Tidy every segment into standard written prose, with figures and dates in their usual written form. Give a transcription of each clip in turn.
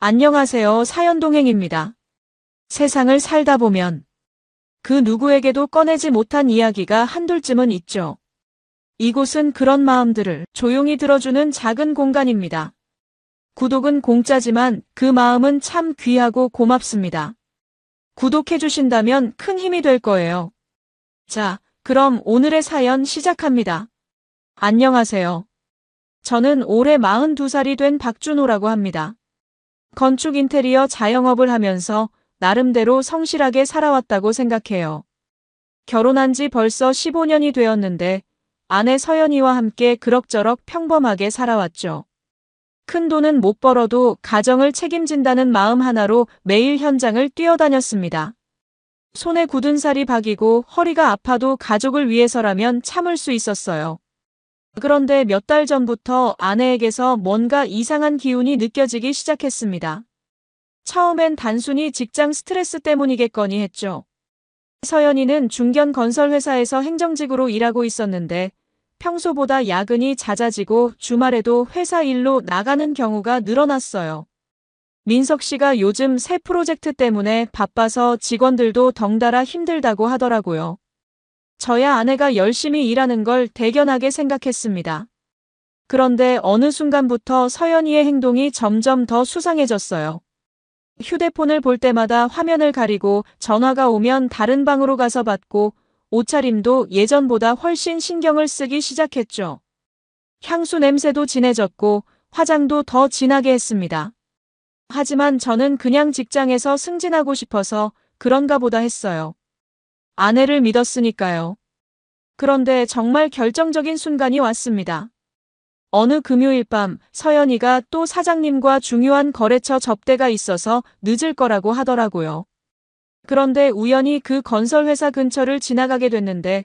안녕하세요. 사연동행입니다. 세상을 살다 보면 그 누구에게도 꺼내지 못한 이야기가 한둘쯤은 있죠. 이곳은 그런 마음들을 조용히 들어주는 작은 공간입니다. 구독은 공짜지만 그 마음은 참 귀하고 고맙습니다. 구독해주신다면 큰 힘이 될 거예요. 자, 그럼 오늘의 사연 시작합니다. 안녕하세요. 저는 올해 42살이 된 박준호라고 합니다. 건축 인테리어 자영업을 하면서 나름대로 성실하게 살아왔다고 생각해요. 결혼한 지 벌써 15년이 되었는데 아내 서연이와 함께 그럭저럭 평범하게 살아왔죠. 큰 돈은 못 벌어도 가정을 책임진다는 마음 하나로 매일 현장을 뛰어다녔습니다. 손에 굳은 살이 박이고 허리가 아파도 가족을 위해서라면 참을 수 있었어요. 그런데 몇 달 전부터 아내에게서 뭔가 이상한 기운이 느껴지기 시작했습니다. 처음엔 단순히 직장 스트레스 때문이겠거니 했죠. 서연이는 중견 건설회사에서 행정직으로 일하고 있었는데 평소보다 야근이 잦아지고 주말에도 회사 일로 나가는 경우가 늘어났어요. 민석 씨가 요즘 새 프로젝트 때문에 바빠서 직원들도 덩달아 힘들다고 하더라고요. 저야 아내가 열심히 일하는 걸 대견하게 생각했습니다. 그런데 어느 순간부터 서연이의 행동이 점점 더 수상해졌어요. 휴대폰을 볼 때마다 화면을 가리고 전화가 오면 다른 방으로 가서 받고 옷차림도 예전보다 훨씬 신경을 쓰기 시작했죠. 향수 냄새도 진해졌고 화장도 더 진하게 했습니다. 하지만 저는 그냥 직장에서 승진하고 싶어서 그런가 보다 했어요. 아내를 믿었으니까요. 그런데 정말 결정적인 순간이 왔습니다. 어느 금요일 밤 서연이가 또 사장님과 중요한 거래처 접대가 있어서 늦을 거라고 하더라고요. 그런데 우연히 그 건설회사 근처를 지나가게 됐는데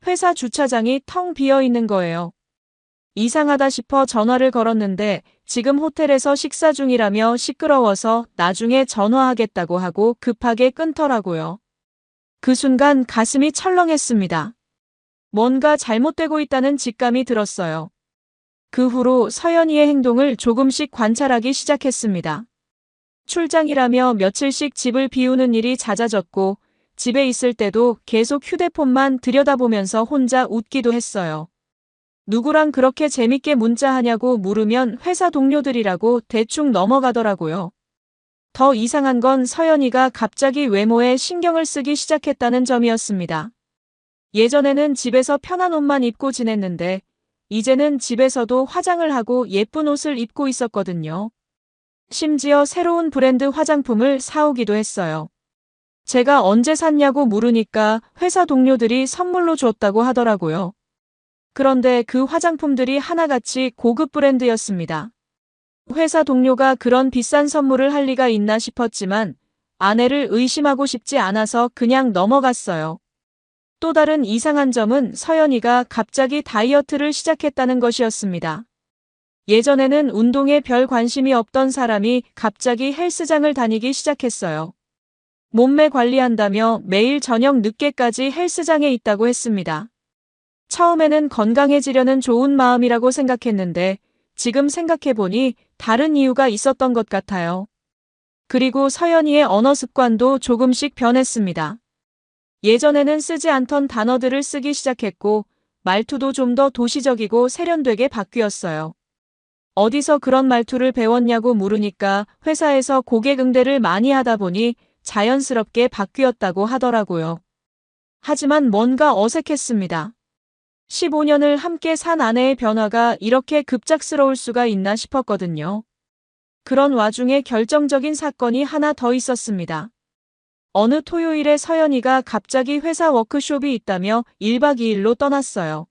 회사 주차장이 텅 비어 있는 거예요. 이상하다 싶어 전화를 걸었는데 지금 호텔에서 식사 중이라며 시끄러워서 나중에 전화하겠다고 하고 급하게 끊더라고요. 그 순간 가슴이 철렁했습니다. 뭔가 잘못되고 있다는 직감이 들었어요. 그 후로 서연이의 행동을 조금씩 관찰하기 시작했습니다. 출장이라며 며칠씩 집을 비우는 일이 잦아졌고 집에 있을 때도 계속 휴대폰만 들여다보면서 혼자 웃기도 했어요. 누구랑 그렇게 재밌게 문자하냐고 물으면 회사 동료들이라고 대충 넘어가더라고요. 더 이상한 건 서연이가 갑자기 외모에 신경을 쓰기 시작했다는 점이었습니다. 예전에는 집에서 편한 옷만 입고 지냈는데 이제는 집에서도 화장을 하고 예쁜 옷을 입고 있었거든요. 심지어 새로운 브랜드 화장품을 사오기도 했어요. 제가 언제 샀냐고 물으니까 회사 동료들이 선물로 줬다고 하더라고요. 그런데 그 화장품들이 하나같이 고급 브랜드였습니다. 회사 동료가 그런 비싼 선물을 할 리가 있나 싶었지만 아내를 의심하고 싶지 않아서 그냥 넘어갔어요. 또 다른 이상한 점은 서연이가 갑자기 다이어트를 시작했다는 것이었습니다. 예전에는 운동에 별 관심이 없던 사람이 갑자기 헬스장을 다니기 시작했어요. 몸매 관리한다며 매일 저녁 늦게까지 헬스장에 있다고 했습니다. 처음에는 건강해지려는 좋은 마음이라고 생각했는데 지금 생각해보니 다른 이유가 있었던 것 같아요. 그리고 서연이의 언어 습관도 조금씩 변했습니다. 예전에는 쓰지 않던 단어들을 쓰기 시작했고 말투도 좀 더 도시적이고 세련되게 바뀌었어요. 어디서 그런 말투를 배웠냐고 물으니까 회사에서 고객 응대를 많이 하다 보니 자연스럽게 바뀌었다고 하더라고요. 하지만 뭔가 어색했습니다. 15년을 함께 산 아내의 변화가 이렇게 급작스러울 수가 있나 싶었거든요. 그런 와중에 결정적인 사건이 하나 더 있었습니다. 어느 토요일에 서연이가 갑자기 회사 워크숍이 있다며 1박 2일로 떠났어요.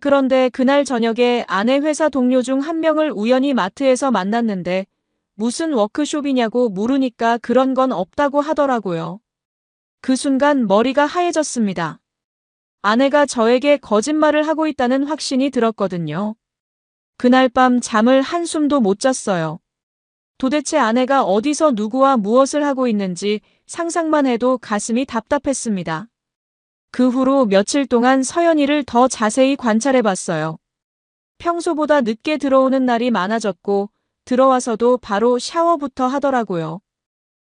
그런데 그날 저녁에 아내 회사 동료 중 한 명을 우연히 마트에서 만났는데 무슨 워크숍이냐고 물으니까 그런 건 없다고 하더라고요. 그 순간 머리가 하얘졌습니다. 아내가 저에게 거짓말을 하고 있다는 확신이 들었거든요. 그날 밤 잠을 한숨도 못 잤어요. 도대체 아내가 어디서 누구와 무엇을 하고 있는지 상상만 해도 가슴이 답답했습니다. 그 후로 며칠 동안 서연이를 더 자세히 관찰해봤어요. 평소보다 늦게 들어오는 날이 많아졌고 들어와서도 바로 샤워부터 하더라고요.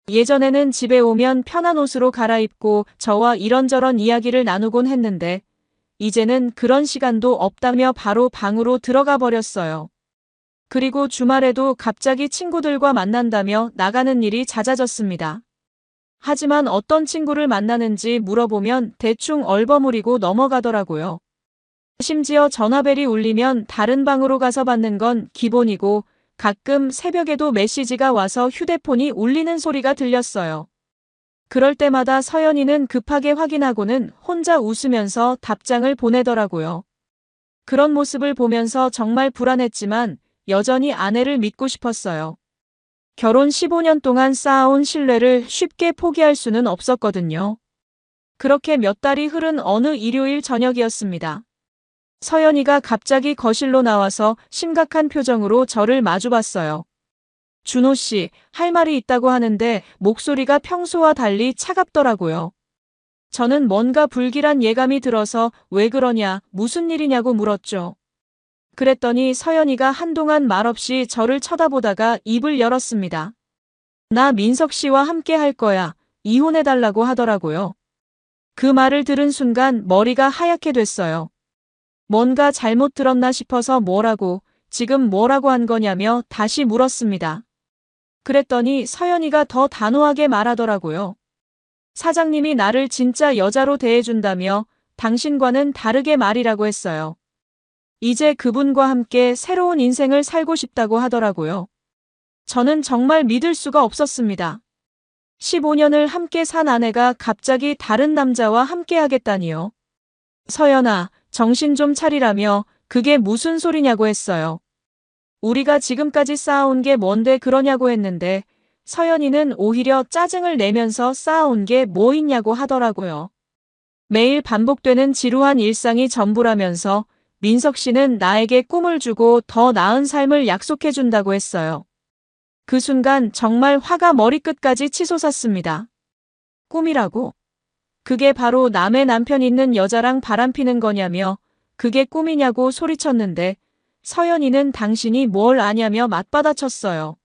예전에는 집에 오면 편한 옷으로 갈아입고 저와 이런저런 이야기를 나누곤 했는데 이제는 그런 시간도 없다며 바로 방으로 들어가 버렸어요. 그리고 주말에도 갑자기 친구들과 만난다며 나가는 일이 잦아졌습니다. 하지만 어떤 친구를 만나는지 물어보면 대충 얼버무리고 넘어가더라고요. 심지어 전화벨이 울리면 다른 방으로 가서 받는 건 기본이고 가끔 새벽에도 메시지가 와서 휴대폰이 울리는 소리가 들렸어요. 그럴 때마다 서연이는 급하게 확인하고는 혼자 웃으면서 답장을 보내더라고요. 그런 모습을 보면서 정말 불안했지만 여전히 아내를 믿고 싶었어요. 결혼 15년 동안 쌓아온 신뢰를 쉽게 포기할 수는 없었거든요. 그렇게 몇 달이 흐른 어느 일요일 저녁이었습니다. 서연이가 갑자기 거실로 나와서 심각한 표정으로 저를 마주봤어요. 준호 씨, 할 말이 있다고 하는데 목소리가 평소와 달리 차갑더라고요. 저는 뭔가 불길한 예감이 들어서 왜 그러냐, 무슨 일이냐고 물었죠. 그랬더니 서연이가 한동안 말없이 저를 쳐다보다가 입을 열었습니다. 나 민석 씨와 함께 할 거야. 이혼해달라고 하더라고요. 그 말을 들은 순간 머리가 하얗게 됐어요. 뭔가 잘못 들었나 싶어서 지금 뭐라고 한 거냐며 다시 물었습니다. 그랬더니 서연이가 더 단호하게 말하더라고요. 사장님이 나를 진짜 여자로 대해준다며 당신과는 다르게 말이라고 했어요. 이제 그분과 함께 새로운 인생을 살고 싶다고 하더라고요. 저는 정말 믿을 수가 없었습니다. 15년을 함께 산 아내가 갑자기 다른 남자와 함께 하겠다니요. 서연아, 정신 좀 차리라며 그게 무슨 소리냐고 했어요. 우리가 지금까지 쌓아온 게 뭔데 그러냐고 했는데 서연이는 오히려 짜증을 내면서 쌓아온 게 뭐 있냐고 하더라고요. 매일 반복되는 지루한 일상이 전부라면서 민석 씨는 나에게 꿈을 주고 더 나은 삶을 약속해준다고 했어요. 그 순간 정말 화가 머리끝까지 치솟았습니다. 꿈이라고? 그게 바로 남의 남편 있는 여자랑 바람피는 거냐며 그게 꿈이냐고 소리쳤는데 서연이는 당신이 뭘 아냐며 맞받아쳤어요.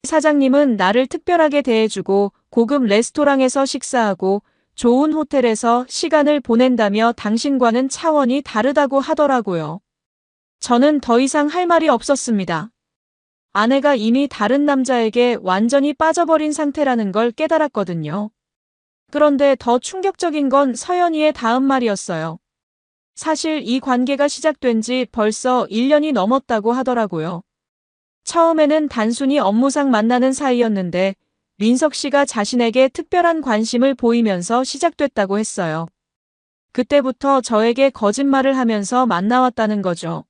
사장님은 나를 특별하게 대해주고 고급 레스토랑에서 식사하고 좋은 호텔에서 시간을 보낸다며 당신과는 차원이 다르다고 하더라고요. 저는 더 이상 할 말이 없었습니다. 아내가 이미 다른 남자에게 완전히 빠져버린 상태라는 걸 깨달았거든요. 그런데 더 충격적인 건 서연이의 다음 말이었어요. 사실 이 관계가 시작된 지 벌써 1년이 넘었다고 하더라고요. 처음에는 단순히 업무상 만나는 사이였는데 민석 씨가 자신에게 특별한 관심을 보이면서 시작됐다고 했어요. 그때부터 저에게 거짓말을 하면서 만나왔다는 거죠.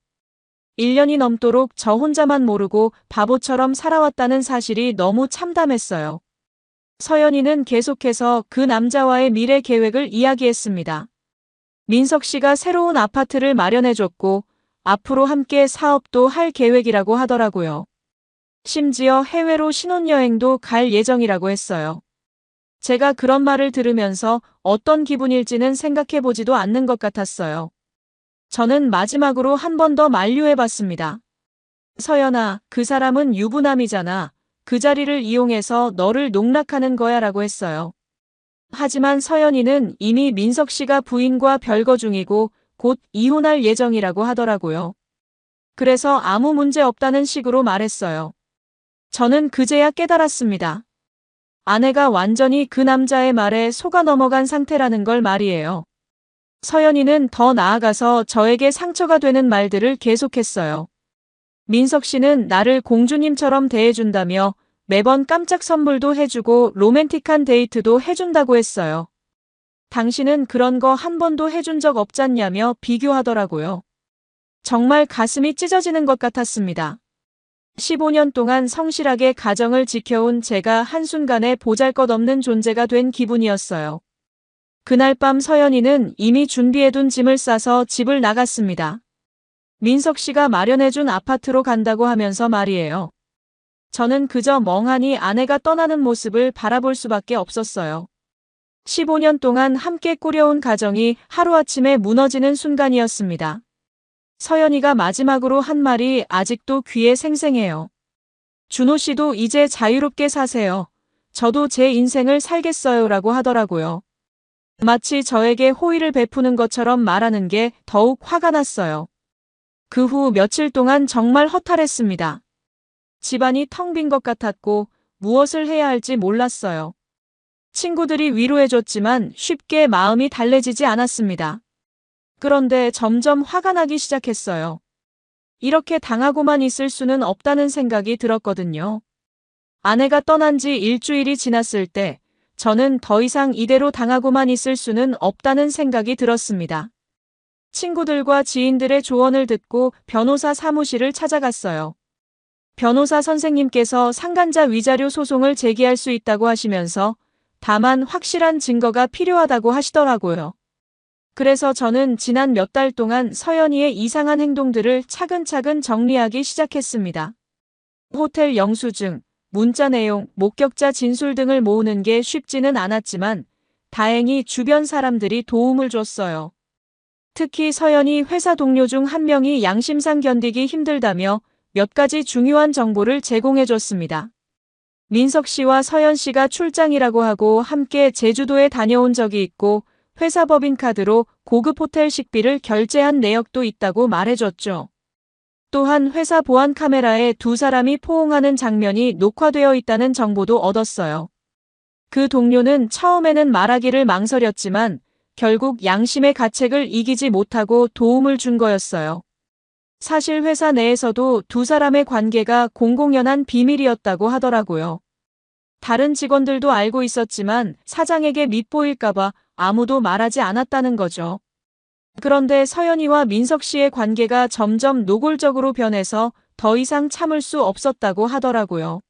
1년이 넘도록 저 혼자만 모르고 바보처럼 살아왔다는 사실이 너무 참담했어요. 서연이는 계속해서 그 남자와의 미래 계획을 이야기했습니다. 민석 씨가 새로운 아파트를 마련해줬고 앞으로 함께 사업도 할 계획이라고 하더라고요. 심지어 해외로 신혼여행도 갈 예정이라고 했어요. 제가 그런 말을 들으면서 어떤 기분일지는 생각해보지도 않는 것 같았어요. 저는 마지막으로 한 번 더 만류해봤습니다. 서연아, 그 사람은 유부남이잖아. 그 자리를 이용해서 너를 농락하는 거야 라고 했어요. 하지만 서연이는 이미 민석 씨가 부인과 별거 중이고 곧 이혼할 예정이라고 하더라고요. 그래서 아무 문제 없다는 식으로 말했어요. 저는 그제야 깨달았습니다. 아내가 완전히 그 남자의 말에 속아 넘어간 상태라는 걸 말이에요. 서연이는 더 나아가서 저에게 상처가 되는 말들을 계속했어요. 민석 씨는 나를 공주님처럼 대해준다며 매번 깜짝 선물도 해주고 로맨틱한 데이트도 해준다고 했어요. 당신은 그런 거 한 번도 해준 적 없잖냐며 비교하더라고요. 정말 가슴이 찢어지는 것 같았습니다. 15년 동안 성실하게 가정을 지켜온 제가 한순간에 보잘것없는 존재가 된 기분이었어요. 그날 밤 서연이는 이미 준비해둔 짐을 싸서 집을 나갔습니다. 민석 씨가 마련해준 아파트로 간다고 하면서 말이에요. 저는 그저 멍하니 아내가 떠나는 모습을 바라볼 수밖에 없었어요. 15년 동안 함께 꾸려온 가정이 하루아침에 무너지는 순간이었습니다. 서연이가 마지막으로 한 말이 아직도 귀에 생생해요. 준호 씨도 이제 자유롭게 사세요. 저도 제 인생을 살겠어요 라고 하더라고요. 마치 저에게 호의를 베푸는 것처럼 말하는 게 더욱 화가 났어요. 그 후 며칠 동안 정말 허탈했습니다. 집안이 텅 빈 것 같았고 무엇을 해야 할지 몰랐어요. 친구들이 위로해줬지만 쉽게 마음이 달래지지 않았습니다. 그런데 점점 화가 나기 시작했어요. 이렇게 당하고만 있을 수는 없다는 생각이 들었거든요. 아내가 떠난 지 일주일이 지났을 때 저는 더 이상 이대로 당하고만 있을 수는 없다는 생각이 들었습니다. 친구들과 지인들의 조언을 듣고 변호사 사무실을 찾아갔어요. 변호사 선생님께서 상간자 위자료 소송을 제기할 수 있다고 하시면서 다만 확실한 증거가 필요하다고 하시더라고요. 그래서 저는 지난 몇 달 동안 서연이의 이상한 행동들을 차근차근 정리하기 시작했습니다. 호텔 영수증, 문자 내용, 목격자 진술 등을 모으는 게 쉽지는 않았지만 다행히 주변 사람들이 도움을 줬어요. 특히 서연이 회사 동료 중 한 명이 양심상 견디기 힘들다며 몇 가지 중요한 정보를 제공해줬습니다. 민석 씨와 서연 씨가 출장이라고 하고 함께 제주도에 다녀온 적이 있고 회사 법인카드로 고급 호텔 식비를 결제한 내역도 있다고 말해줬죠. 또한 회사 보안 카메라에 두 사람이 포옹하는 장면이 녹화되어 있다는 정보도 얻었어요. 그 동료는 처음에는 말하기를 망설였지만 결국 양심의 가책을 이기지 못하고 도움을 준 거였어요. 사실 회사 내에서도 두 사람의 관계가 공공연한 비밀이었다고 하더라고요. 다른 직원들도 알고 있었지만 사장에게 밉보일까봐 아무도 말하지 않았다는 거죠. 그런데 서연이와 민석 씨의 관계가 점점 노골적으로 변해서 더 이상 참을 수 없었다고 하더라고요.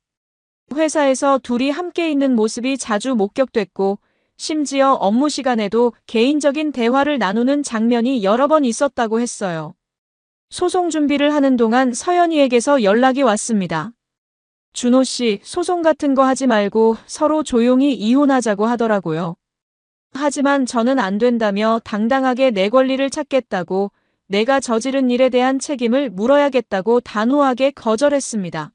회사에서 둘이 함께 있는 모습이 자주 목격됐고 심지어 업무 시간에도 개인적인 대화를 나누는 장면이 여러 번 있었다고 했어요. 소송 준비를 하는 동안 서연이에게서 연락이 왔습니다. 준호 씨, 소송 같은 거 하지 말고 서로 조용히 이혼하자고 하더라고요. 하지만 저는 안 된다며 당당하게 내 권리를 찾겠다고 내가 저지른 일에 대한 책임을 물어야겠다고 단호하게 거절했습니다.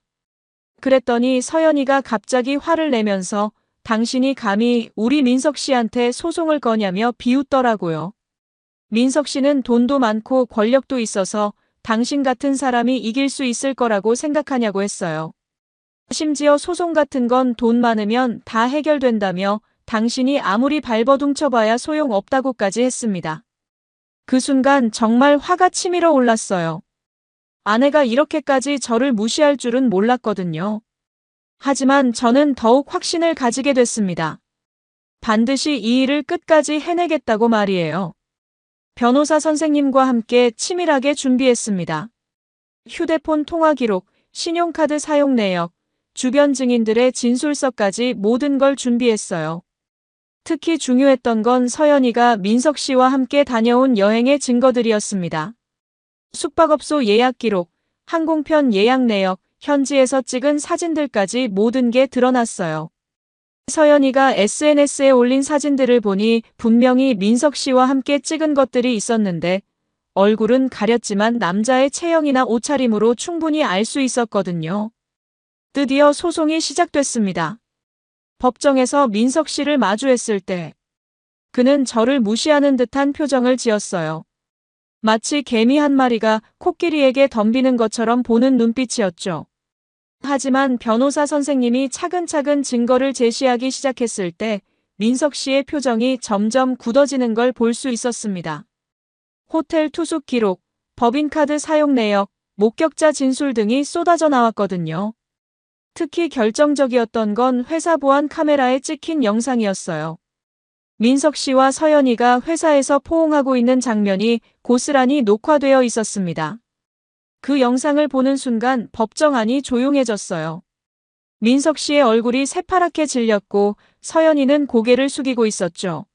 그랬더니 서연이가 갑자기 화를 내면서 당신이 감히 우리 민석 씨한테 소송을 거냐며 비웃더라고요. 민석 씨는 돈도 많고 권력도 있어서 당신 같은 사람이 이길 수 있을 거라고 생각하냐고 했어요. 심지어 소송 같은 건 돈 많으면 다 해결된다며 당신이 아무리 발버둥 쳐봐야 소용없다고까지 했습니다. 그 순간 정말 화가 치밀어 올랐어요. 아내가 이렇게까지 저를 무시할 줄은 몰랐거든요. 하지만 저는 더욱 확신을 가지게 됐습니다. 반드시 이 일을 끝까지 해내겠다고 말이에요. 변호사 선생님과 함께 치밀하게 준비했습니다. 휴대폰 통화 기록, 신용카드 사용 내역, 주변 증인들의 진술서까지 모든 걸 준비했어요. 특히 중요했던 건 서연이가 민석 씨와 함께 다녀온 여행의 증거들이었습니다. 숙박업소 예약 기록, 항공편 예약 내역, 현지에서 찍은 사진들까지 모든 게 드러났어요. 서연이가 SNS에 올린 사진들을 보니 분명히 민석 씨와 함께 찍은 것들이 있었는데 얼굴은 가렸지만 남자의 체형이나 옷차림으로 충분히 알 수 있었거든요. 드디어 소송이 시작됐습니다. 법정에서 민석 씨를 마주했을 때 그는 저를 무시하는 듯한 표정을 지었어요. 마치 개미 한 마리가 코끼리에게 덤비는 것처럼 보는 눈빛이었죠. 하지만 변호사 선생님이 차근차근 증거를 제시하기 시작했을 때 민석 씨의 표정이 점점 굳어지는 걸 볼 수 있었습니다. 호텔 투숙 기록, 법인카드 사용 내역, 목격자 진술 등이 쏟아져 나왔거든요. 특히 결정적이었던 건 회사 보안 카메라에 찍힌 영상이었어요. 민석 씨와 서연이가 회사에서 포옹하고 있는 장면이 고스란히 녹화되어 있었습니다. 그 영상을 보는 순간 법정 안이 조용해졌어요. 민석 씨의 얼굴이 새파랗게 질렸고 서연이는 고개를 숙이고 있었죠.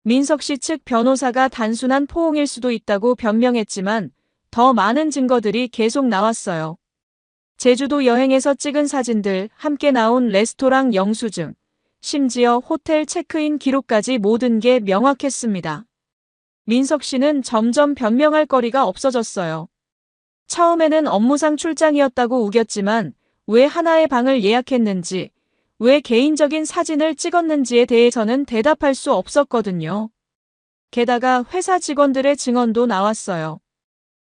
민석 씨 측 변호사가 단순한 포옹일 수도 있다고 변명했지만 더 많은 증거들이 계속 나왔어요. 제주도 여행에서 찍은 사진들, 함께 나온 레스토랑 영수증, 심지어 호텔 체크인 기록까지 모든 게 명확했습니다. 민석 씨는 점점 변명할 거리가 없어졌어요. 처음에는 업무상 출장이었다고 우겼지만 왜 하나의 방을 예약했는지, 왜 개인적인 사진을 찍었는지에 대해서는 대답할 수 없었거든요. 게다가 회사 직원들의 증언도 나왔어요.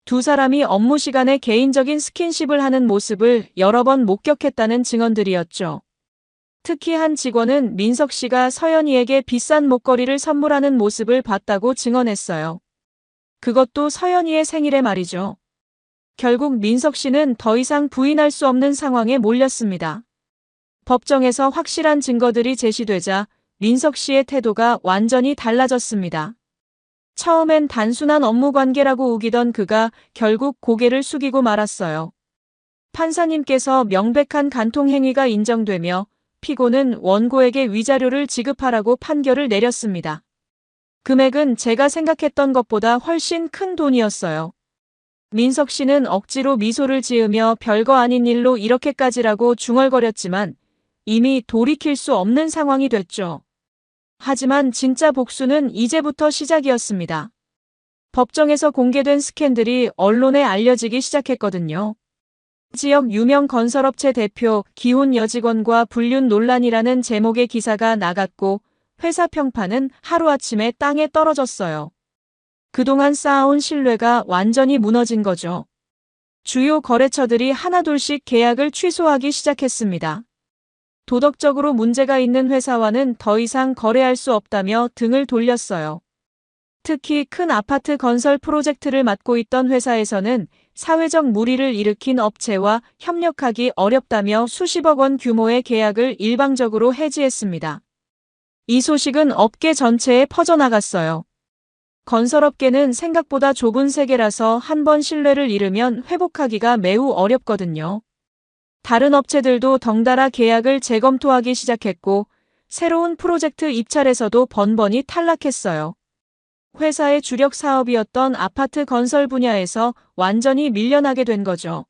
두 사람이 업무 시간에 개인적인 스킨십을 하는 모습을 여러 번 목격했다는 증언들이었죠. 특히 한 직원은 민석 씨가 서연이에게 비싼 목걸이를 선물하는 모습을 봤다고 증언했어요. 그것도 서연이의 생일에 말이죠. 결국 민석 씨는 더 이상 부인할 수 없는 상황에 몰렸습니다. 법정에서 확실한 증거들이 제시되자 민석 씨의 태도가 완전히 달라졌습니다. 처음엔 단순한 업무 관계라고 우기던 그가 결국 고개를 숙이고 말았어요. 판사님께서 명백한 간통 행위가 인정되며 피고는 원고에게 위자료를 지급하라고 판결을 내렸습니다. 금액은 제가 생각했던 것보다 훨씬 큰 돈이었어요. 민석 씨는 억지로 미소를 지으며 별거 아닌 일로 이렇게까지라고 중얼거렸지만 이미 돌이킬 수 없는 상황이 됐죠. 하지만 진짜 복수는 이제부터 시작이었습니다. 법정에서 공개된 스캔들이 언론에 알려지기 시작했거든요. 지역 유명 건설업체 대표 기혼 여직원과 불륜 논란이라는 제목의 기사가 나갔고 회사 평판은 하루아침에 땅에 떨어졌어요. 그동안 쌓아온 신뢰가 완전히 무너진 거죠. 주요 거래처들이 하나둘씩 계약을 취소하기 시작했습니다. 도덕적으로 문제가 있는 회사와는 더 이상 거래할 수 없다며 등을 돌렸어요. 특히 큰 아파트 건설 프로젝트를 맡고 있던 회사에서는 사회적 물의를 일으킨 업체와 협력하기 어렵다며 수십억 원 규모의 계약을 일방적으로 해지했습니다. 이 소식은 업계 전체에 퍼져나갔어요. 건설업계는 생각보다 좁은 세계라서 한 번 신뢰를 잃으면 회복하기가 매우 어렵거든요. 다른 업체들도 덩달아 계약을 재검토하기 시작했고 새로운 프로젝트 입찰에서도 번번이 탈락했어요. 회사의 주력 사업이었던 아파트 건설 분야에서 완전히 밀려나게 된 거죠.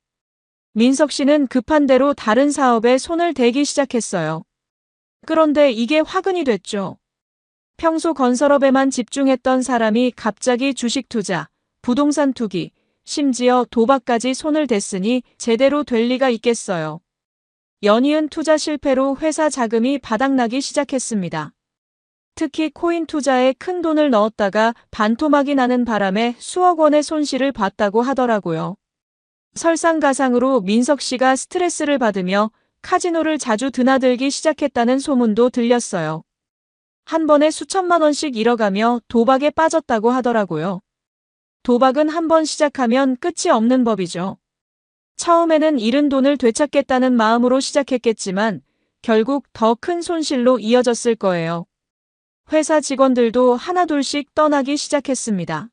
민석 씨는 급한 대로 다른 사업에 손을 대기 시작했어요. 그런데 이게 화근이 됐죠. 평소 건설업에만 집중했던 사람이 갑자기 주식 투자, 부동산 투기, 심지어 도박까지 손을 댔으니 제대로 될 리가 있겠어요. 연이은 투자 실패로 회사 자금이 바닥나기 시작했습니다. 특히 코인 투자에 큰 돈을 넣었다가 반토막이 나는 바람에 수억 원의 손실을 봤다고 하더라고요. 설상가상으로 민석 씨가 스트레스를 받으며 카지노를 자주 드나들기 시작했다는 소문도 들렸어요. 한 번에 수천만 원씩 잃어가며 도박에 빠졌다고 하더라고요. 도박은 한 번 시작하면 끝이 없는 법이죠. 처음에는 잃은 돈을 되찾겠다는 마음으로 시작했겠지만 결국 더 큰 손실로 이어졌을 거예요. 회사 직원들도 하나둘씩 떠나기 시작했습니다.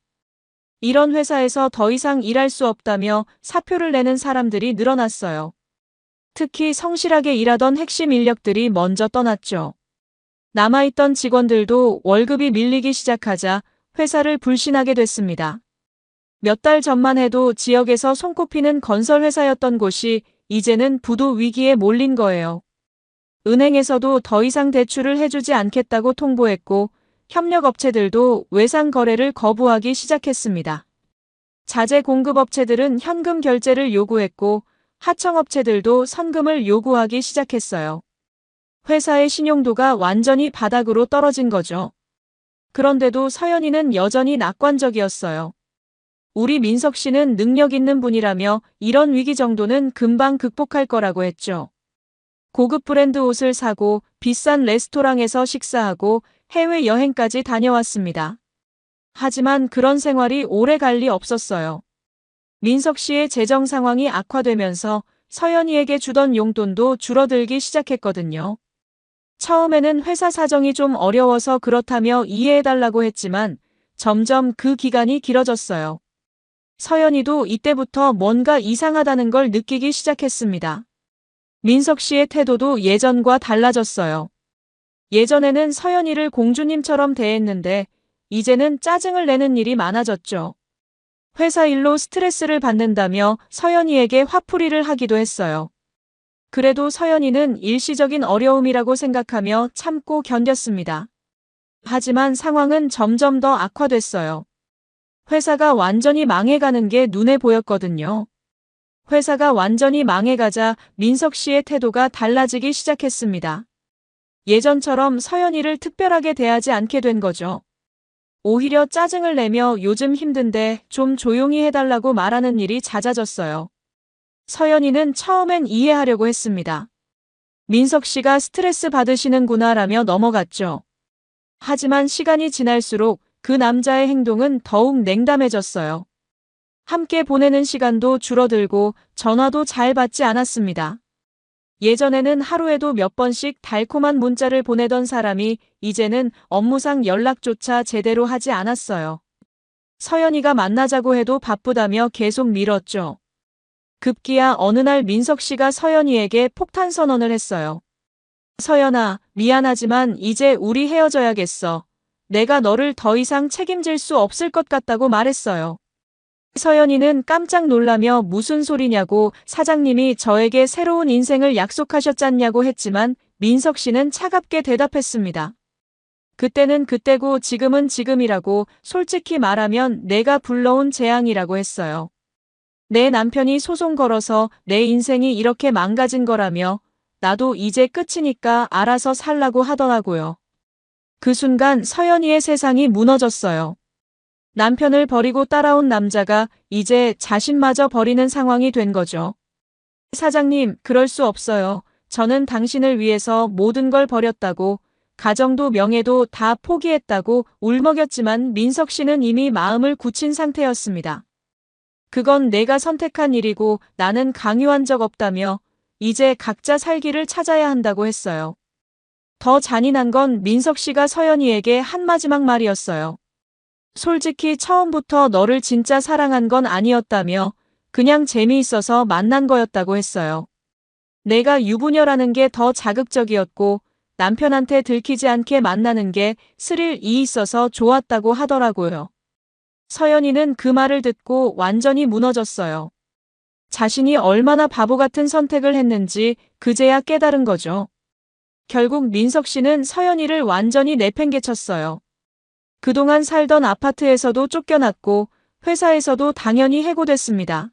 이런 회사에서 더 이상 일할 수 없다며 사표를 내는 사람들이 늘어났어요. 특히 성실하게 일하던 핵심 인력들이 먼저 떠났죠. 남아있던 직원들도 월급이 밀리기 시작하자 회사를 불신하게 됐습니다. 몇 달 전만 해도 지역에서 손꼽히는 건설회사였던 곳이 이제는 부도 위기에 몰린 거예요. 은행에서도 더 이상 대출을 해주지 않겠다고 통보했고 협력업체들도 외상 거래를 거부하기 시작했습니다. 자재 공급업체들은 현금 결제를 요구했고 하청업체들도 선금을 요구하기 시작했어요. 회사의 신용도가 완전히 바닥으로 떨어진 거죠. 그런데도 서연이는 여전히 낙관적이었어요. 우리 민석 씨는 능력 있는 분이라며 이런 위기 정도는 금방 극복할 거라고 했죠. 고급 브랜드 옷을 사고 비싼 레스토랑에서 식사하고 해외여행까지 다녀왔습니다. 하지만 그런 생활이 오래 갈 리 없었어요. 민석 씨의 재정 상황이 악화되면서 서연이에게 주던 용돈도 줄어들기 시작했거든요. 처음에는 회사 사정이 좀 어려워서 그렇다며 이해해달라고 했지만 점점 그 기간이 길어졌어요. 서연이도 이때부터 뭔가 이상하다는 걸 느끼기 시작했습니다. 민석 씨의 태도도 예전과 달라졌어요. 예전에는 서연이를 공주님처럼 대했는데 이제는 짜증을 내는 일이 많아졌죠. 회사 일로 스트레스를 받는다며 서연이에게 화풀이를 하기도 했어요. 그래도 서연이는 일시적인 어려움이라고 생각하며 참고 견뎠습니다. 하지만 상황은 점점 더 악화됐어요. 회사가 완전히 망해가는 게 눈에 보였거든요. 회사가 완전히 망해가자 민석 씨의 태도가 달라지기 시작했습니다. 예전처럼 서연이를 특별하게 대하지 않게 된 거죠. 오히려 짜증을 내며 요즘 힘든데 좀 조용히 해달라고 말하는 일이 잦아졌어요. 서연이는 처음엔 이해하려고 했습니다. 민석 씨가 스트레스 받으시는구나라며 넘어갔죠. 하지만 시간이 지날수록 그 남자의 행동은 더욱 냉담해졌어요. 함께 보내는 시간도 줄어들고 전화도 잘 받지 않았습니다. 예전에는 하루에도 몇 번씩 달콤한 문자를 보내던 사람이 이제는 업무상 연락조차 제대로 하지 않았어요. 서연이가 만나자고 해도 바쁘다며 계속 미뤘죠. 급기야 어느 날 민석 씨가 서연이에게 폭탄 선언을 했어요. 서연아, 미안하지만 이제 우리 헤어져야겠어. 내가 너를 더 이상 책임질 수 없을 것 같다고 말했어요. 서연이는 깜짝 놀라며 무슨 소리냐고 사장님이 저에게 새로운 인생을 약속하셨잖냐고 했지만 민석 씨는 차갑게 대답했습니다. 그때는 그때고 지금은 지금이라고 솔직히 말하면 내가 불러온 재앙이라고 했어요. 내 남편이 소송 걸어서 내 인생이 이렇게 망가진 거라며 나도 이제 끝이니까 알아서 살라고 하더라고요. 그 순간 서연이의 세상이 무너졌어요. 남편을 버리고 따라온 남자가 이제 자신마저 버리는 상황이 된 거죠. 사장님, 그럴 수 없어요. 저는 당신을 위해서 모든 걸 버렸다고, 가정도 명예도 다 포기했다고 울먹였지만 민석 씨는 이미 마음을 굳힌 상태였습니다. 그건 내가 선택한 일이고 나는 강요한 적 없다며 이제 각자 살 길을 찾아야 한다고 했어요. 더 잔인한 건 민석 씨가 서연이에게 한 마지막 말이었어요. 솔직히 처음부터 너를 진짜 사랑한 건 아니었다며 그냥 재미있어서 만난 거였다고 했어요. 내가 유부녀라는 게 더 자극적이었고 남편한테 들키지 않게 만나는 게 스릴이 있어서 좋았다고 하더라고요. 서연이는 그 말을 듣고 완전히 무너졌어요. 자신이 얼마나 바보 같은 선택을 했는지 그제야 깨달은 거죠. 결국 민석 씨는 서연이를 완전히 내팽개쳤어요. 그동안 살던 아파트에서도 쫓겨났고 회사에서도 당연히 해고됐습니다.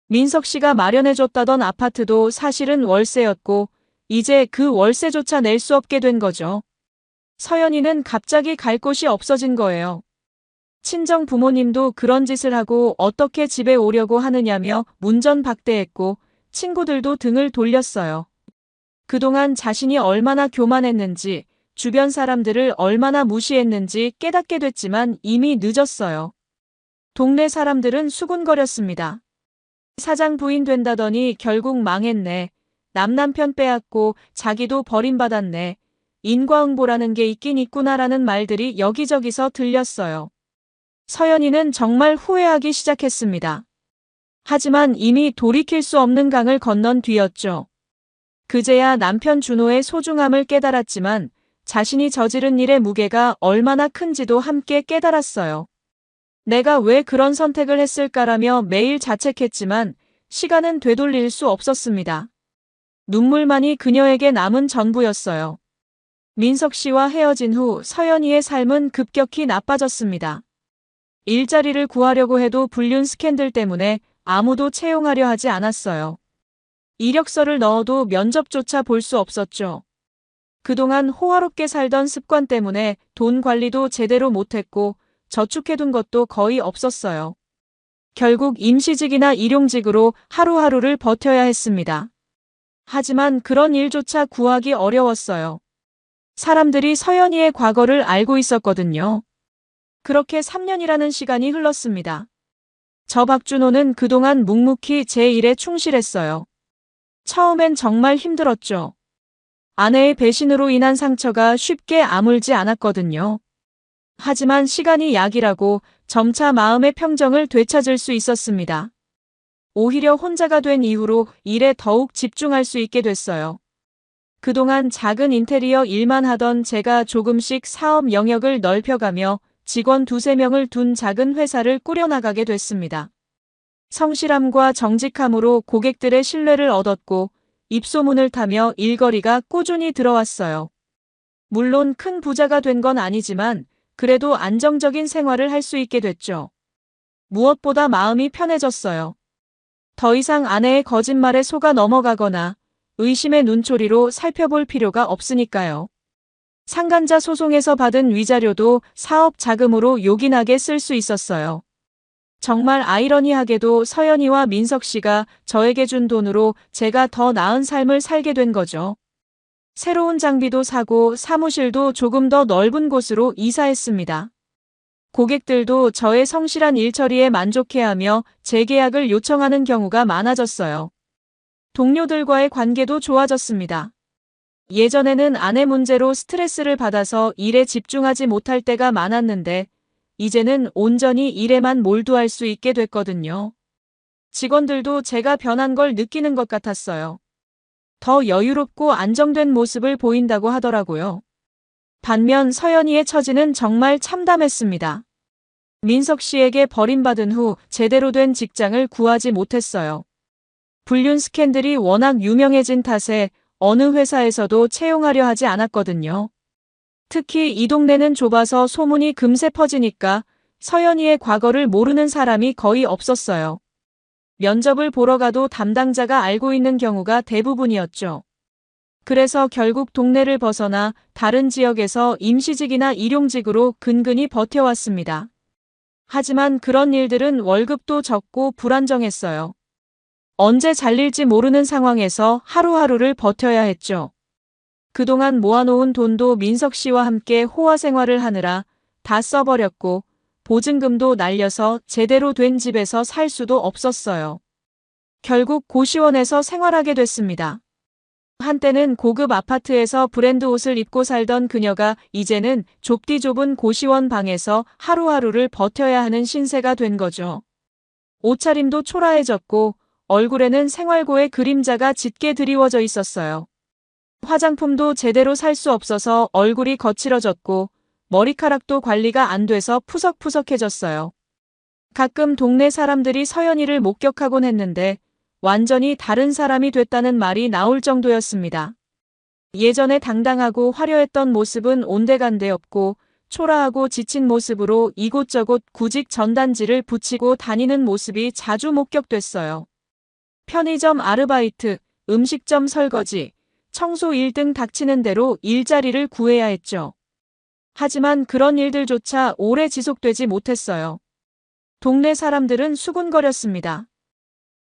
민석 씨가 마련해줬다던 아파트도 사실은 월세였고 이제 그 월세조차 낼 수 없게 된 거죠. 서연이는 갑자기 갈 곳이 없어진 거예요. 친정 부모님도 그런 짓을 하고 어떻게 집에 오려고 하느냐며 문전박대했고 친구들도 등을 돌렸어요. 그동안 자신이 얼마나 교만했는지 주변 사람들을 얼마나 무시했는지 깨닫게 됐지만 이미 늦었어요. 동네 사람들은 수군거렸습니다. 사장 부인 된다더니 결국 망했네. 남편 빼앗고 자기도 버림받았네. 인과응보라는 게 있긴 있구나라는 말들이 여기저기서 들렸어요. 서연이는 정말 후회하기 시작했습니다. 하지만 이미 돌이킬 수 없는 강을 건넌 뒤였죠. 그제야 남편 준호의 소중함을 깨달았지만 자신이 저지른 일의 무게가 얼마나 큰지도 함께 깨달았어요. 내가 왜 그런 선택을 했을까라며 매일 자책했지만 시간은 되돌릴 수 없었습니다. 눈물만이 그녀에게 남은 전부였어요. 민석 씨와 헤어진 후 서연이의 삶은 급격히 나빠졌습니다. 일자리를 구하려고 해도 불륜 스캔들 때문에 아무도 채용하려 하지 않았어요. 이력서를 넣어도 면접조차 볼 수 없었죠. 그동안 호화롭게 살던 습관 때문에 돈 관리도 제대로 못했고 저축해둔 것도 거의 없었어요. 결국 임시직이나 일용직으로 하루하루를 버텨야 했습니다. 하지만 그런 일조차 구하기 어려웠어요. 사람들이 서연이의 과거를 알고 있었거든요. 그렇게 3년이라는 시간이 흘렀습니다. 저 박준호는 그동안 묵묵히 제 일에 충실했어요. 처음엔 정말 힘들었죠. 아내의 배신으로 인한 상처가 쉽게 아물지 않았거든요. 하지만 시간이 약이라고 점차 마음의 평정을 되찾을 수 있었습니다. 오히려 혼자가 된 이후로 일에 더욱 집중할 수 있게 됐어요. 그동안 작은 인테리어 일만 하던 제가 조금씩 사업 영역을 넓혀가며 직원 2~3명을 둔 작은 회사를 꾸려나가게 됐습니다. 성실함과 정직함으로 고객들의 신뢰를 얻었고 입소문을 타며 일거리가 꾸준히 들어왔어요. 물론 큰 부자가 된 건 아니지만 그래도 안정적인 생활을 할 수 있게 됐죠. 무엇보다 마음이 편해졌어요. 더 이상 아내의 거짓말에 속아 넘어가거나 의심의 눈초리로 살펴볼 필요가 없으니까요. 상간자 소송에서 받은 위자료도 사업 자금으로 요긴하게 쓸 수 있었어요. 정말 아이러니하게도 서연이와 민석 씨가 저에게 준 돈으로 제가 더 나은 삶을 살게 된 거죠. 새로운 장비도 사고 사무실도 조금 더 넓은 곳으로 이사했습니다. 고객들도 저의 성실한 일처리에 만족해하며 재계약을 요청하는 경우가 많아졌어요. 동료들과의 관계도 좋아졌습니다. 예전에는 아내 문제로 스트레스를 받아서 일에 집중하지 못할 때가 많았는데 이제는 온전히 일에만 몰두할 수 있게 됐거든요. 직원들도 제가 변한 걸 느끼는 것 같았어요. 더 여유롭고 안정된 모습을 보인다고 하더라고요. 반면 서연이의 처지는 정말 참담했습니다. 민석 씨에게 버림받은 후 제대로 된 직장을 구하지 못했어요. 불륜 스캔들이 워낙 유명해진 탓에 어느 회사에서도 채용하려 하지 않았거든요. 특히 이 동네는 좁아서 소문이 금세 퍼지니까 서연이의 과거를 모르는 사람이 거의 없었어요. 면접을 보러 가도 담당자가 알고 있는 경우가 대부분이었죠. 그래서 결국 동네를 벗어나 다른 지역에서 임시직이나 일용직으로 근근히 버텨왔습니다. 하지만 그런 일들은 월급도 적고 불안정했어요. 언제 잘릴지 모르는 상황에서 하루하루를 버텨야 했죠. 그동안 모아놓은 돈도 민석 씨와 함께 호화 생활을 하느라 다 써버렸고 보증금도 날려서 제대로 된 집에서 살 수도 없었어요. 결국 고시원에서 생활하게 됐습니다. 한때는 고급 아파트에서 브랜드 옷을 입고 살던 그녀가 이제는 좁디 좁은 고시원 방에서 하루하루를 버텨야 하는 신세가 된 거죠. 옷차림도 초라해졌고 얼굴에는 생활고의 그림자가 짙게 드리워져 있었어요. 화장품도 제대로 살 수 없어서 얼굴이 거칠어졌고 머리카락도 관리가 안 돼서 푸석푸석해졌어요. 가끔 동네 사람들이 서연이를 목격하곤 했는데 완전히 다른 사람이 됐다는 말이 나올 정도였습니다. 예전에 당당하고 화려했던 모습은 온데간데 없고 초라하고 지친 모습으로 이곳저곳 구직 전단지를 붙이고 다니는 모습이 자주 목격됐어요. 편의점 아르바이트, 음식점 설거지, 청소 일 등 닥치는 대로 일자리를 구해야 했죠. 하지만 그런 일들조차 오래 지속되지 못했어요. 동네 사람들은 수군거렸습니다.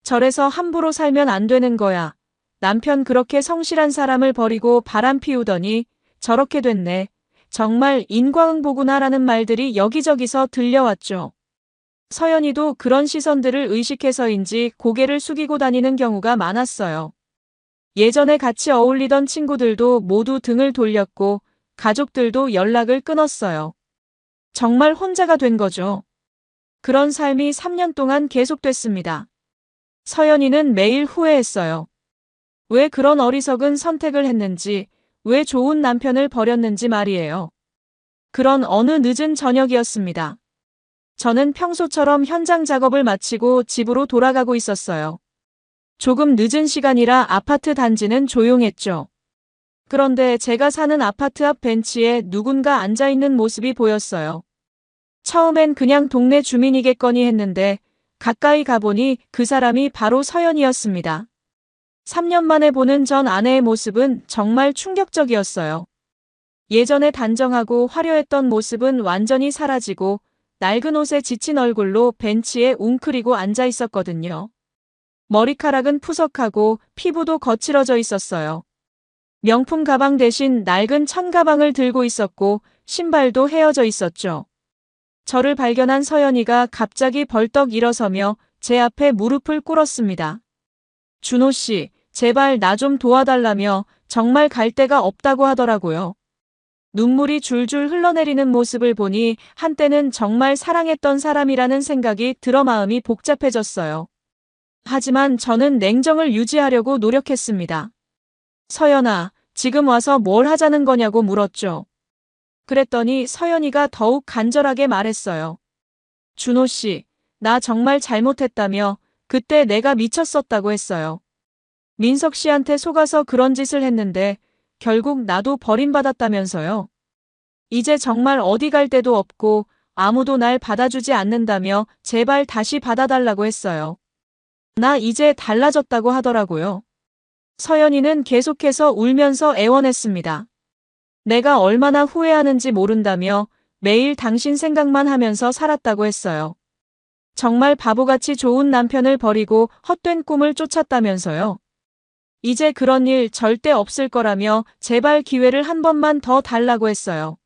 절에서 함부로 살면 안 되는 거야. 남편 그렇게 성실한 사람을 버리고 바람 피우더니 저렇게 됐네. 정말 인과응보구나라는 말들이 여기저기서 들려왔죠. 서연이도 그런 시선들을 의식해서인지 고개를 숙이고 다니는 경우가 많았어요. 예전에 같이 어울리던 친구들도 모두 등을 돌렸고 가족들도 연락을 끊었어요. 정말 혼자가 된 거죠. 그런 삶이 3년 동안 계속됐습니다. 서연이는 매일 후회했어요. 왜 그런 어리석은 선택을 했는지, 왜 좋은 남편을 버렸는지 말이에요. 그런 어느 늦은 저녁이었습니다. 저는 평소처럼 현장 작업을 마치고 집으로 돌아가고 있었어요. 조금 늦은 시간이라 아파트 단지는 조용했죠. 그런데 제가 사는 아파트 앞 벤치에 누군가 앉아있는 모습이 보였어요. 처음엔 그냥 동네 주민이겠거니 했는데 가까이 가보니 그 사람이 바로 서연이었습니다. 3년 만에 보는 전 아내의 모습은 정말 충격적이었어요. 예전에 단정하고 화려했던 모습은 완전히 사라지고 낡은 옷에 지친 얼굴로 벤치에 웅크리고 앉아 있었거든요. 머리카락은 푸석하고 피부도 거칠어져 있었어요. 명품 가방 대신 낡은 천가방을 들고 있었고 신발도 헤어져 있었죠. 저를 발견한 서연이가 갑자기 벌떡 일어서며 제 앞에 무릎을 꿇었습니다. 준호 씨, 제발 나 좀 도와달라며 정말 갈 데가 없다고 하더라고요. 눈물이 줄줄 흘러내리는 모습을 보니 한때는 정말 사랑했던 사람이라는 생각이 들어 마음이 복잡해졌어요. 하지만 저는 냉정을 유지하려고 노력했습니다. 서연아, 지금 와서 뭘 하자는 거냐고 물었죠. 그랬더니 서연이가 더욱 간절하게 말했어요. 준호 씨, 나 정말 잘못했다며 그때 내가 미쳤었다고 했어요. 민석 씨한테 속아서 그런 짓을 했는데 결국 나도 버림받았다면서요. 이제 정말 어디 갈 데도 없고 아무도 날 받아주지 않는다며 제발 다시 받아달라고 했어요. 나 이제 달라졌다고 하더라고요. 서연이는 계속해서 울면서 애원했습니다. 내가 얼마나 후회하는지 모른다며 매일 당신 생각만 하면서 살았다고 했어요. 정말 바보같이 좋은 남편을 버리고 헛된 꿈을 쫓았다면서요. 이제 그런 일 절대 없을 거라며 제발 기회를 한 번만 더 달라고 했어요.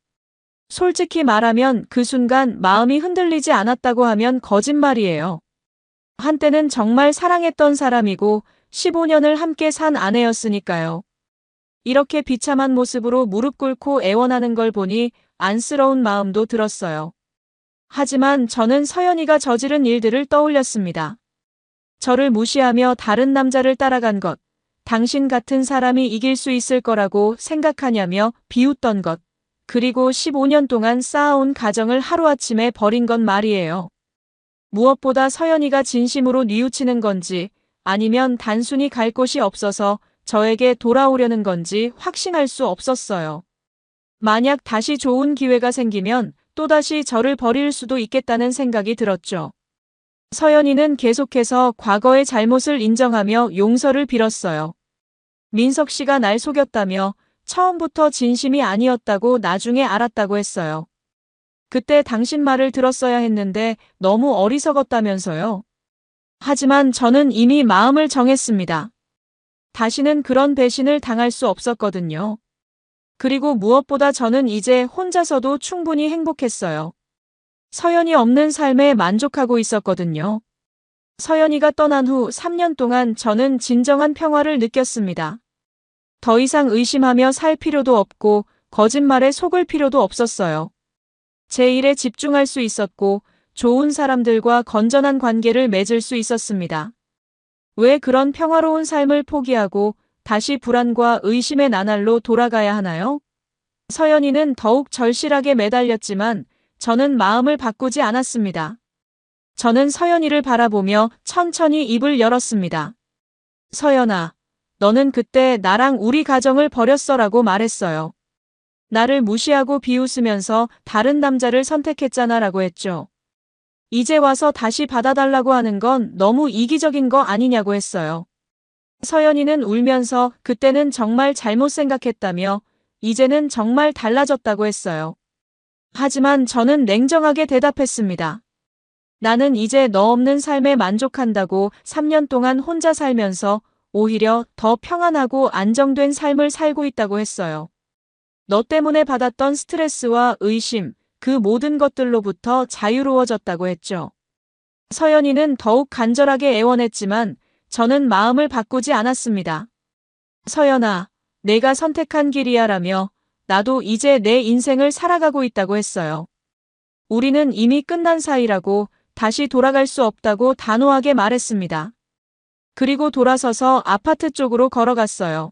솔직히 말하면 그 순간 마음이 흔들리지 않았다고 하면 거짓말이에요. 한때는 정말 사랑했던 사람이고 15년을 함께 산 아내였으니까요. 이렇게 비참한 모습으로 무릎 꿇고 애원하는 걸 보니 안쓰러운 마음도 들었어요. 하지만 저는 서연이가 저지른 일들을 떠올렸습니다. 저를 무시하며 다른 남자를 따라간 것, 당신 같은 사람이 이길 수 있을 거라고 생각하냐며 비웃던 것, 그리고 15년 동안 쌓아온 가정을 하루아침에 버린 건 말이에요. 무엇보다 서연이가 진심으로 뉘우치는 건지 아니면 단순히 갈 곳이 없어서 저에게 돌아오려는 건지 확신할 수 없었어요. 만약 다시 좋은 기회가 생기면 또다시 저를 버릴 수도 있겠다는 생각이 들었죠. 서연이는 계속해서 과거의 잘못을 인정하며 용서를 빌었어요. 민석 씨가 날 속였다며 처음부터 진심이 아니었다고 나중에 알았다고 했어요. 그때 당신 말을 들었어야 했는데 너무 어리석었다면서요. 하지만 저는 이미 마음을 정했습니다. 다시는 그런 배신을 당할 수 없었거든요. 그리고 무엇보다 저는 이제 혼자서도 충분히 행복했어요. 서연이 없는 삶에 만족하고 있었거든요. 서연이가 떠난 후 3년 동안 저는 진정한 평화를 느꼈습니다. 더 이상 의심하며 살 필요도 없고 거짓말에 속을 필요도 없었어요. 제 일에 집중할 수 있었고 좋은 사람들과 건전한 관계를 맺을 수 있었습니다. 왜 그런 평화로운 삶을 포기하고 다시 불안과 의심의 나날로 돌아가야 하나요? 서연이는 더욱 절실하게 매달렸지만 저는 마음을 바꾸지 않았습니다. 저는 서연이를 바라보며 천천히 입을 열었습니다. 서연아, 너는 그때 나랑 우리 가정을 버렸어라고 말했어요. 나를 무시하고 비웃으면서 다른 남자를 선택했잖아 라고 했죠. 이제 와서 다시 받아달라고 하는 건 너무 이기적인 거 아니냐고 했어요. 서연이는 울면서 그때는 정말 잘못 생각했다며 이제는 정말 달라졌다고 했어요. 하지만 저는 냉정하게 대답했습니다. 나는 이제 너 없는 삶에 만족한다고 3년 동안 혼자 살면서 오히려 더 평안하고 안정된 삶을 살고 있다고 했어요. 너 때문에 받았던 스트레스와 의심, 그 모든 것들로부터 자유로워졌다고 했죠. 서연이는 더욱 간절하게 애원했지만 저는 마음을 바꾸지 않았습니다. 서연아, 내가 선택한 길이야 라며 나도 이제 내 인생을 살아가고 있다고 했어요. 우리는 이미 끝난 사이라고 다시 돌아갈 수 없다고 단호하게 말했습니다. 그리고 돌아서서 아파트 쪽으로 걸어갔어요.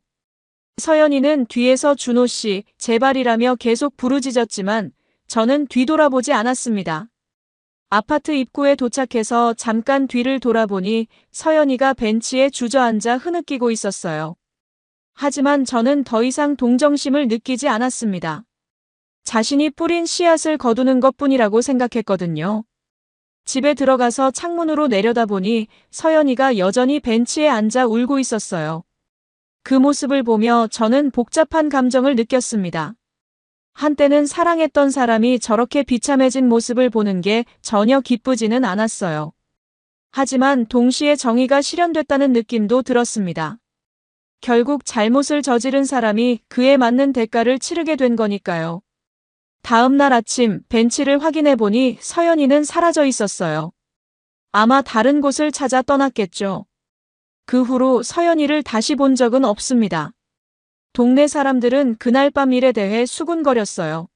서연이는 뒤에서 준호 씨, 제발이라며 계속 부르짖었지만 저는 뒤돌아보지 않았습니다. 아파트 입구에 도착해서 잠깐 뒤를 돌아보니 서연이가 벤치에 주저앉아 흐느끼고 있었어요. 하지만 저는 더 이상 동정심을 느끼지 않았습니다. 자신이 뿌린 씨앗을 거두는 것뿐이라고 생각했거든요. 집에 들어가서 창문으로 내려다보니 서연이가 여전히 벤치에 앉아 울고 있었어요. 그 모습을 보며 저는 복잡한 감정을 느꼈습니다. 한때는 사랑했던 사람이 저렇게 비참해진 모습을 보는 게 전혀 기쁘지는 않았어요. 하지만 동시에 정의가 실현됐다는 느낌도 들었습니다. 결국 잘못을 저지른 사람이 그에 맞는 대가를 치르게 된 거니까요. 다음 날 아침 벤치를 확인해 보니 서연이는 사라져 있었어요. 아마 다른 곳을 찾아 떠났겠죠. 그 후로 서연이를 다시 본 적은 없습니다. 동네 사람들은 그날 밤 일에 대해 수군거렸어요.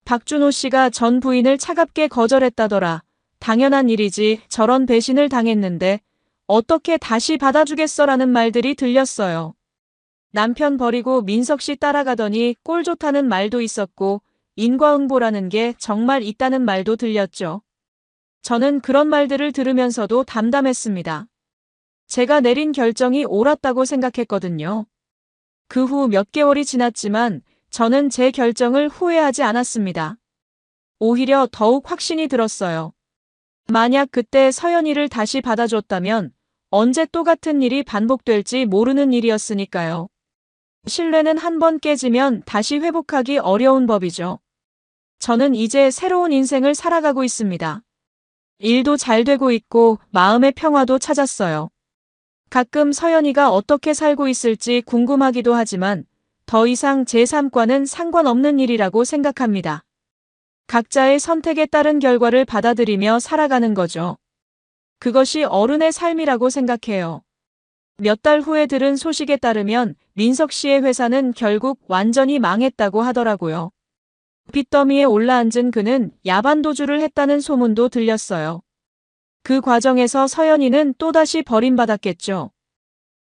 박준호 씨가 전 부인을 차갑게 거절했다더라. 당연한 일이지 저런 배신을 당했는데 어떻게 다시 받아주겠어라는 말들이 들렸어요. 남편 버리고 민석 씨 따라가더니 꼴 좋다는 말도 있었고 인과응보라는 게 정말 있다는 말도 들렸죠. 저는 그런 말들을 들으면서도 담담했습니다. 제가 내린 결정이 옳았다고 생각했거든요. 그 후 몇 개월이 지났지만 저는 제 결정을 후회하지 않았습니다. 오히려 더욱 확신이 들었어요. 만약 그때 서연이를 다시 받아줬다면 언제 또 같은 일이 반복될지 모르는 일이었으니까요. 신뢰는 한 번 깨지면 다시 회복하기 어려운 법이죠. 저는 이제 새로운 인생을 살아가고 있습니다. 일도 잘 되고 있고 마음의 평화도 찾았어요. 가끔 서연이가 어떻게 살고 있을지 궁금하기도 하지만 더 이상 제 삶과는 상관없는 일이라고 생각합니다. 각자의 선택에 따른 결과를 받아들이며 살아가는 거죠. 그것이 어른의 삶이라고 생각해요. 몇 달 후에 들은 소식에 따르면 민석 씨의 회사는 결국 완전히 망했다고 하더라고요. 빚더미에 올라앉은 그는 야반도주를 했다는 소문도 들렸어요. 그 과정에서 서연이는 또다시 버림받았겠죠.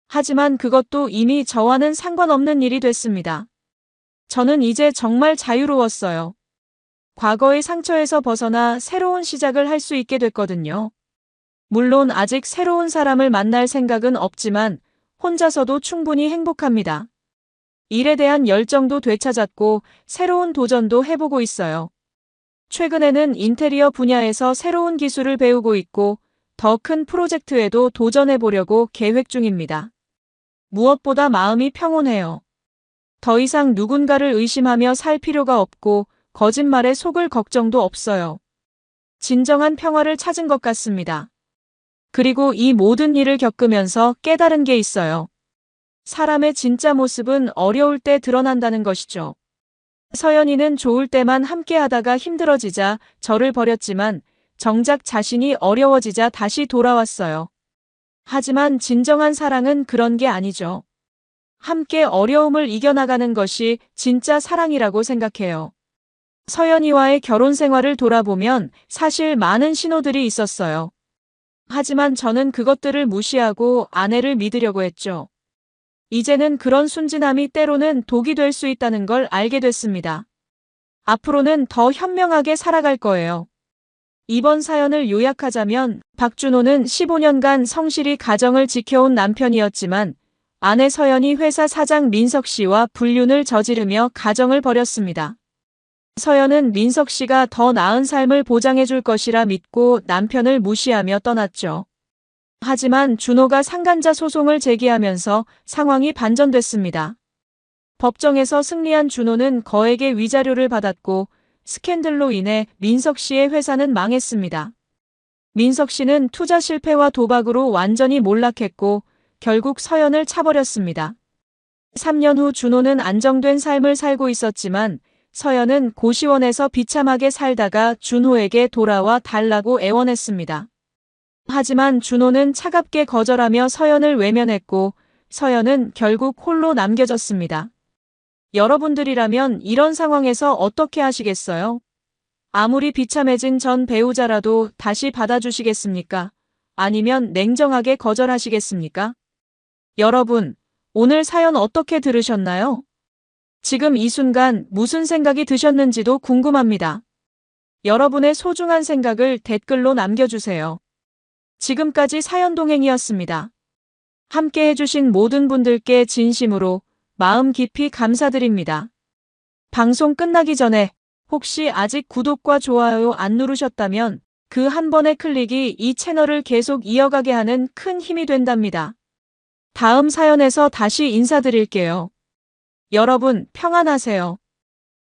하지만 그것도 이미 저와는 상관없는 일이 됐습니다. 저는 이제 정말 자유로웠어요. 과거의 상처에서 벗어나 새로운 시작을 할 수 있게 됐거든요. 물론 아직 새로운 사람을 만날 생각은 없지만 혼자서도 충분히 행복합니다. 일에 대한 열정도 되찾았고 새로운 도전도 해보고 있어요. 최근에는 인테리어 분야에서 새로운 기술을 배우고 있고 더 큰 프로젝트에도 도전해보려고 계획 중입니다. 무엇보다 마음이 평온해요. 더 이상 누군가를 의심하며 살 필요가 없고 거짓말에 속을 걱정도 없어요. 진정한 평화를 찾은 것 같습니다. 그리고 이 모든 일을 겪으면서 깨달은 게 있어요. 사람의 진짜 모습은 어려울 때 드러난다는 것이죠. 서연이는 좋을 때만 함께 하다가 힘들어지자 저를 버렸지만 정작 자신이 어려워지자 다시 돌아왔어요. 하지만 진정한 사랑은 그런 게 아니죠. 함께 어려움을 이겨나가는 것이 진짜 사랑이라고 생각해요. 서연이와의 결혼 생활을 돌아보면 사실 많은 신호들이 있었어요. 하지만 저는 그것들을 무시하고 아내를 믿으려고 했죠. 이제는 그런 순진함이 때로는 독이 될 수 있다는 걸 알게 됐습니다. 앞으로는 더 현명하게 살아갈 거예요. 이번 사연을 요약하자면 박준호는 15년간 성실히 가정을 지켜온 남편이었지만 아내 서연이 회사 사장 민석 씨와 불륜을 저지르며 가정을 벌였습니다. 서연은 민석 씨가 더 나은 삶을 보장해 줄 것이라 믿고 남편을 무시하며 떠났죠. 하지만 준호가 상간자 소송을 제기하면서 상황이 반전됐습니다. 법정에서 승리한 준호는 거액의 위자료를 받았고 스캔들로 인해 민석 씨의 회사는 망했습니다. 민석 씨는 투자 실패와 도박으로 완전히 몰락했고 결국 서연을 차버렸습니다. 3년 후 준호는 안정된 삶을 살고 있었지만 서연은 고시원에서 비참하게 살다가 준호에게 돌아와 달라고 애원했습니다. 하지만 준호는 차갑게 거절하며 서연을 외면했고 서연은 결국 홀로 남겨졌습니다. 여러분들이라면 이런 상황에서 어떻게 하시겠어요? 아무리 비참해진 전 배우자라도 다시 받아주시겠습니까? 아니면 냉정하게 거절하시겠습니까? 여러분, 오늘 사연 어떻게 들으셨나요? 지금 이 순간 무슨 생각이 드셨는지도 궁금합니다. 여러분의 소중한 생각을 댓글로 남겨주세요. 지금까지 사연동행이었습니다. 함께 해주신 모든 분들께 진심으로 마음 깊이 감사드립니다. 방송 끝나기 전에 혹시 아직 구독과 좋아요 안 누르셨다면 그 한 번의 클릭이 이 채널을 계속 이어가게 하는 큰 힘이 된답니다. 다음 사연에서 다시 인사드릴게요. 여러분 평안하세요.